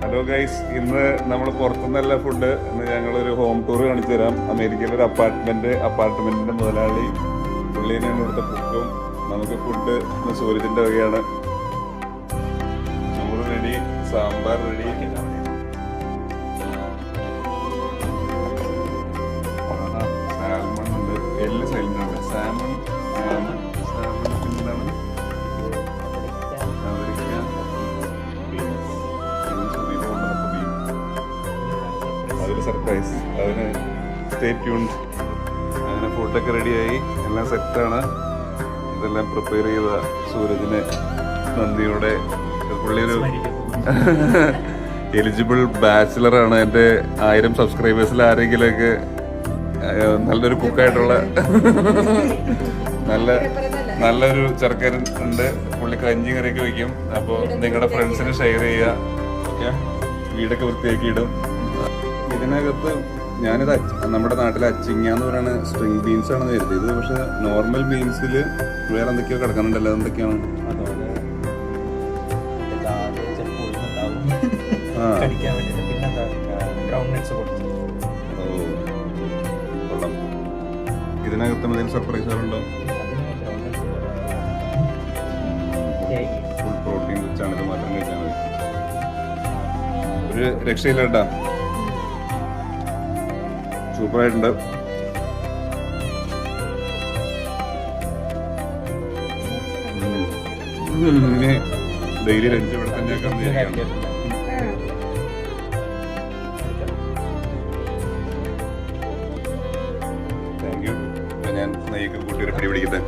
Hello guys, ഇന്ന് നമ്മൾ പുറത്തുനിന്നല്ല food. ഇന്ന് ഞങ്ങളൊരു ഹോം ടൂർ കാണിച്ചു തരാം. അമേരിക്കയിലെ ഒരു അപ്പാർട്ട്മെന്റിന്റെ മുതലാളി പുള്ളിനെയാണ് ഇവിടുത്തെ കുക്കും. നമുക്ക് ഫുഡ് സൂര്യത്തിന്റെ വകയാണ്. ചോറ് റെഡി, സാമ്പാർ റെഡി, സാൽമൺ ഉണ്ട്, എല്ല് സൈലുണ്ട്, സാൽമൺ എന്താണ് അതൊരു സർപ്രൈസ്. അതിന് സ്റ്റേ ട്യൂൺഡ്. അങ്ങനെ ഫുഡൊക്കെ റെഡിയായി, എല്ലാം സെറ്റാണ്. ഇതെല്ലാം പ്രിപ്പയർ ചെയ്ത സൂരജിനെ നന്ദിയോടെ. പുള്ളി ഒരു എലിജിബിൾ ബാച്ചിലറാണ്. എൻ്റെ 1000 സബ്സ്ക്രൈബേഴ്സിൽ ആരെങ്കിലുമൊക്കെ നല്ലൊരു കുക്കായിട്ടുള്ള നല്ലൊരു ചെറുക്കൻ ഉണ്ട്. പുള്ളി കഞ്ഞി കറിയൊക്കെ വയ്ക്കും. അപ്പോൾ നിങ്ങളുടെ ഫ്രണ്ട്സിന് ഷെയർ ചെയ്യുക. ഓക്കെ, വീടൊക്കെ വൃത്തിയാക്കി ഇടും. ഇതിനകത്ത് ഞാനിത് നമ്മുടെ നാട്ടിലെ അച്ചിങ്ങ എന്ന് പറയുന്ന സ്ട്രിങ് ബീൻസ് ആണെന്ന് കരുതിയത്. പക്ഷെ നോർമൽ ബീൻസിൽ വേറെ എന്തൊക്കെയോ കിടക്കാനുണ്ടല്ലോ. എന്തൊക്കെയാണ്? ഇതിനകത്ത് എന്തെങ്കിലും സർപ്രൈസ് ഉണ്ടോ? ഫുൾ പ്രോട്ടീൻ റിച്ച് ആണ്. ഇത് മാത്രം കഴിച്ചാൽ മതി. ഒരു രക്ഷയില്ല കേട്ടാ, സൂപ്പറായിട്ടുണ്ട്. ഡെയിലി ലഞ്ച് ഇവിടെ തന്നെ. Thank you. ഞാൻ നെയ്യൊക്കെ കൂട്ടി ഒരു പിടി പിടിക്കട്ടെ.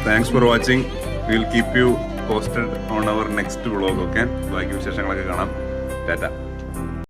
Thanks for watching. Will keep you posted on our next vlog. Okay, ബാക്കി വിശേഷങ്ങളൊക്കെ കാണാം. ടാറ്റ.